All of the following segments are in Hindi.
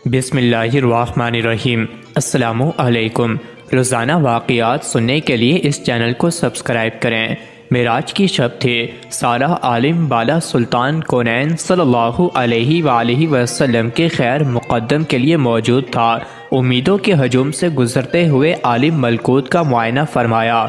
बिस्मिल्लाहिर्रहमानिर्रहीम। अस्सलामु अलैकुम। रोज़ाना वाक़ियात सुनने के लिए इस चैनल को सब्सक्राइब करें। मेराज की शब थे, सारा आलिम बाला सुल्तान कौनैन सल्लल्लाहु अलैहि वसल्लम के खैर मुक़द्दम के लिए मौजूद था। उम्मीदों के हजूम से गुजरते हुए आलिम मलकूत का मुआयना फरमाया।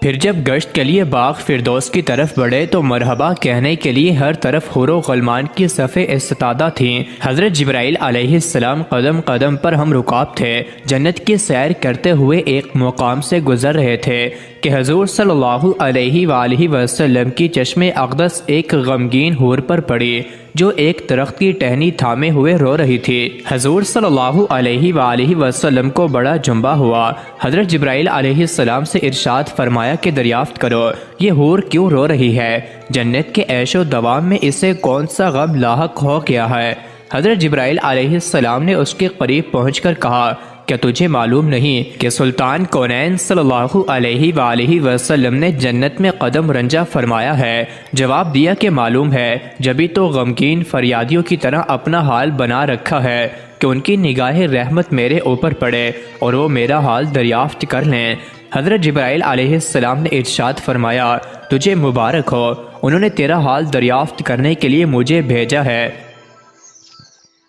फिर जब गश्त के लिए बाग फिरदौस की तरफ बढ़े तो मरहबा कहने के लिए हर तरफ हुरो गलमान की सफ़े इस्तादा थीं। हज़रत जिब्राइल अलैहिस्सलाम कदम कदम पर हम रुकाब थे। जन्नत की सैर करते हुए एक मुकाम से गुजर रहे थे कि हजूर सल्लल्लाहु अलैहि वसल्लम की चश्मे अक़दस एक गमगीन हूर पर पड़ी जो एक दरख्त की टहनी थामे हुए रो रही थी। हजूर सल्लल्लाहु अलैहि वसल्लम को बड़ा जुम्बा हुआ। हज़रत जिब्राइल अलैहिस्सलाम से इरशाद फरमाया कि दरियाफ्त करो, ये हूर क्यों रो रही है? जन्नत के ऐशो दवाम में इसे कौन सा गम लाहक हो गया है? हज़रत जिब्राइल अलैहिस्सलाम ने उसके करीब पहुँचकर कहा, क्या तुझे मालूम नहीं कि सुल्तान कौनैन सल्लल्लाहु अलैहि वसल्लम ने जन्नत में कदम रंजा फरमाया है? जवाब दिया कि मालूम है, जभी तो गमगीन फरियादियों की तरह अपना हाल बना रखा है कि उनकी निगाह रहमत मेरे ऊपर पड़े और वो मेरा हाल दरियाफ्त कर लें। हज़रत जिब्राइल अलैहिस्सलाम ने इरशाद फरमाया, तुझे मुबारक हो, उन्होंने तेरा हाल दरियाफ्त करने के लिए मुझे भेजा है।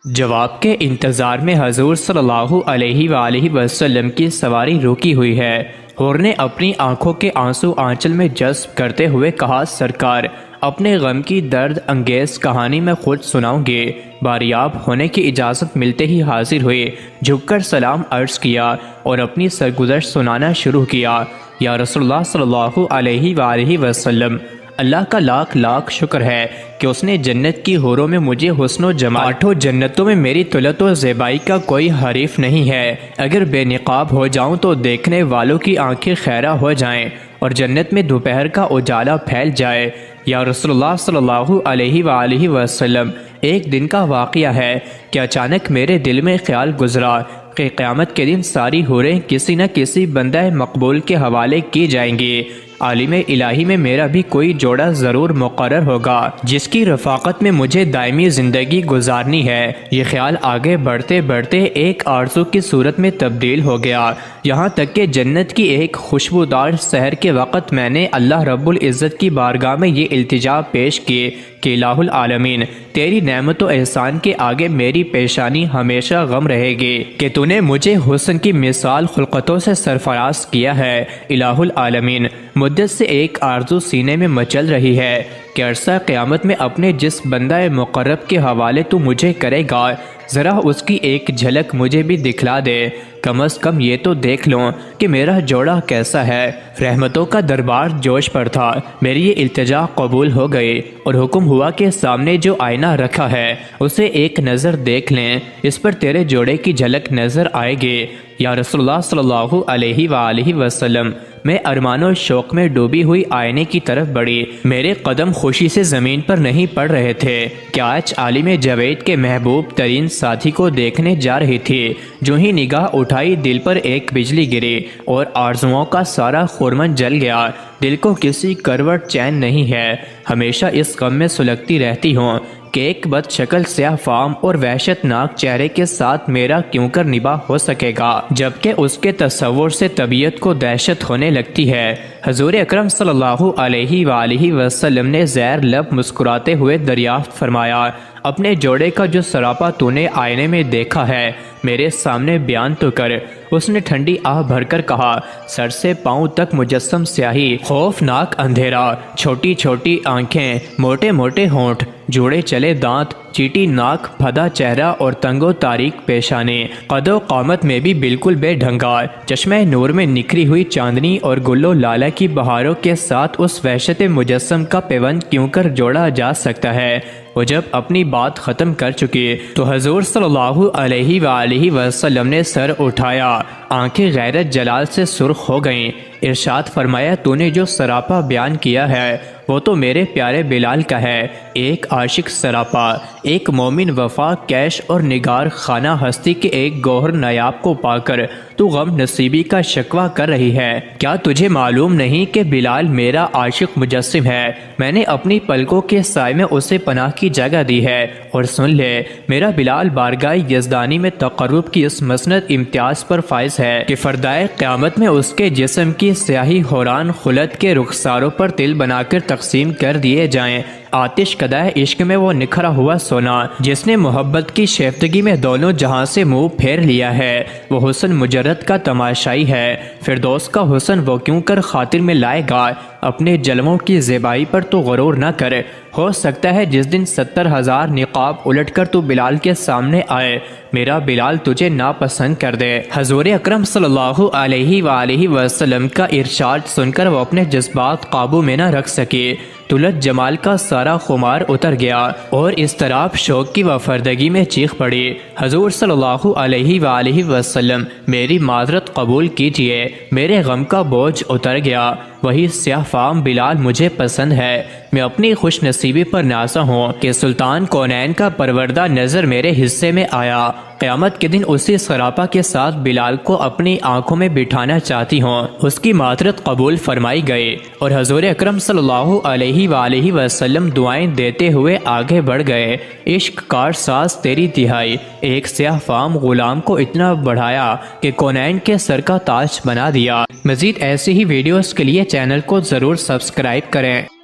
जवाब के इंतज़ार में हजूर सल्लल्लाहु अलैहि वसल्लम की सवारी रुकी हुई है। हूर ने अपनी आंखों के आंसू आंचल में जज्ब करते हुए कहा, सरकार, अपने गम की दर्द अंगेज कहानी में खुद सुनाऊंगी। बारियाब होने की इजाज़त मिलते ही हाजिर हुए, झुककर सलाम अर्ज़ किया और अपनी सरगुज़श्त सुनाना शुरू किया। या रसूलुल्लाह सल्लल्लाहु अलैहि वसल्लम, अल्लाह का लाख लाख शुक्र है कि उसने जन्नत की हूरों में मुझे हुस्न जमाल, आठों जन्नतों में मेरी तुलत व ज़ेबाई का कोई हरीफ नहीं है। अगर बेनिकाब हो जाऊं तो देखने वालों की आंखें खैरा हो जाएं और जन्नत में दोपहर का उजाला फैल जाए। या रसूलुल्लाह सल्लल्लाहु अलैहि वसल्लम, एक दिन का वाक़या है कि अचानक मेरे दिल में ख्याल गुजरा कि क़यामत के दिन सारी हूरें किसी न किसी बंदा मकबूल के हवाले की जाएंगी। आलिम इलाही में मेरा भी कोई जोड़ा ज़रूर मुक़र्रर होगा जिसकी रफ़ाक़त में मुझे दायमी ज़िंदगी गुजारनी है। ये ख्याल आगे बढ़ते बढ़ते एक आरज़ू की सूरत में तब्दील हो गया, यहाँ तक कि जन्नत की एक खुशबूदार सहर के वक़्त मैंने अल्लाह रब्बुल इज़्ज़त की बारगाह में ये इल्तिजा पेश की कि इलाहुल आलमीन, तेरी नेमत व एहसान के आगे मेरी पेशानी हमेशा गम रहेगी कि तूने मुझे हुस्न की मिसाल खुल्क़तों से सरफराज किया है। इलाहुल आलमीन, मुद्दत से एक आरज़ू सीने में मचल रही है कि अरसा क़यामत में अपने जिस बंदा मुक़र्रब के हवाले तू मुझे करेगा, ज़रा उसकी एक झलक मुझे भी दिखला दे। कम अज़ कम ये तो देख लो कि मेरा जोड़ा कैसा है। रहमतों का दरबार जोश पर था। मेरी ये इल्तिजा कबूल हो गई और हुक्म हुआ कि सामने जो आईना रखा है उसे एक नज़र देख लें, इस पर तेरे जोड़े की झलक नज़र आएगी। या रसूलुल्लाह सल्लल्लाहु अलैहि वसल्लम, मैं अरमानो शौक़ में डूबी हुई आईने की तरफ बढ़ी। मेरे कदम खुशी से ज़मीन पर नहीं पड़ रहे थे कि आज आलिम जवेद के महबूब तरीन साथी को देखने जा रही थी। जो ही निगाह उठाई, दिल पर एक बिजली गिरी और आरज़ुओं का सारा खुरमन जल गया। दिल को किसी करवट चैन नहीं है, हमेशा इस गम में सुलगती रहती हूँ कि एक बद शक्ल स्याह फाम और वहशतनाक चेहरे के साथ मेरा क्यों कर निभा हो सकेगा, जबकि उसके तस्वुर से तबीयत को दहशत होने लगती है। हजूर अकरम सल्लल्लाहु अलैहि वसल्लम ने ज़ैर लब मुस्कुराते हुए दरियाफ्त फरमाया, अपने जोड़े का जो सरापा तूने आईने में देखा है मेरे सामने बयान तो कर। उसने ठंडी आह भरकर कहा, सर से पांव तक मुजस्सम स्याही, खौफनाक अंधेरा, छोटी छोटी आंखें, मोटे मोटे होंठ, जोड़े चले दांत, चीटी नाक, फदा चेहरा और तंगो तारीक पेशाने, कदो कामत में भी बिल्कुल बेढंगा, चश्मे नूर में निखरी हुई चांदनी और गुल्लो लाला की बहारों के साथ उस वहशत मुजस्सम का पेवंद क्यों कर जोड़ा जा सकता है। वो जब अपनी बात ख़त्म कर चुकी तो हजूर सल्लल्लाहु अलैहि वसल्लम ने सर उठाया, आंखें गैरत जलाल से सुर्ख हो गईं। इरशाद फरमाया, तूने जो सरापा बयान किया है वो तो मेरे प्यारे बिलाल का है। एक आशिक सरापा, एक मोमिन वफा कैश और निगार खाना हस्ती के एक गौहर नायाब को पाकर तू गम नसीबी का शिकवा कर रही है। क्या तुझे मालूम नहीं कि बिलाल मेरा आशिक मुजस्सिम है? मैंने अपनी पलकों के साय में उसे पनाह की जगह दी है। और सुन ले, मेरा बिलाल बारगाह यज़दानी में तक़र्रुब की इस मसनद इम्तियाज पर फाइज है कि फरदाए क़यामत में उसके जिस्म की स्याही होरान खुलत के रुखसारों पर तिल बनाकर तकसीम कर दिए जाएं। आतिश कदाए इश्क में वो निखरा हुआ सोना जिसने मोहब्बत की शेफ्तगी में दोनों जहां से मुंह फेर लिया है, वो हुस्न मुजर्रद का तमाशाई है। फिरदौस का हुस्न वो क्यों कर खातिर में लाएगा? अपने जलवों की ज़ेबाई पर तो गरूर न कर। हो सकता है जिस दिन 70,000 निकाब उलट कर तू बिलाल के सामने आए, मेरा बिलाल तुझे नापसंद कर दे। हजूर अकरम सल्लल्लाहु अलैहि वसल्लम का इरशाद सुनकर वो अपने जज्बात काबू में न रख सके। तुलत जमाल का सारा खुमार उतर गया और इस तरफ शौक की वफरदगी में चीख पड़ी, हजूर सल्लल्लाहु अलैहि वसल्लम, मेरी माजरत कबूल कीजिए, मेरे गम का बोझ उतर गया। वही स्याह फाम बिलाल मुझे पसंद है। मैं अपनी खुश नसीबी पर नाज़ा हूँ कि सुल्तान कौनैन का परवरदा नज़र मेरे हिस्से में आया। क़यामत के दिन उसी सरापा के साथ बिलाल को अपनी आंखों में बिठाना चाहती हूँ। उसकी मातरत कबूल फरमाई गई और हजूर अकरम सल्लल्लाहु अलैहि वसल्लम दुआएं देते हुए आगे बढ़ गए। इश्क कार सास तेरी तिहाई, एक स्याह फाम गुलाम को इतना बढ़ाया कि कौनैन के सर का ताज बना दिया। मजीद ऐसी ही वीडियोस के लिए चैनल को ज़रूर सब्सक्राइब करें।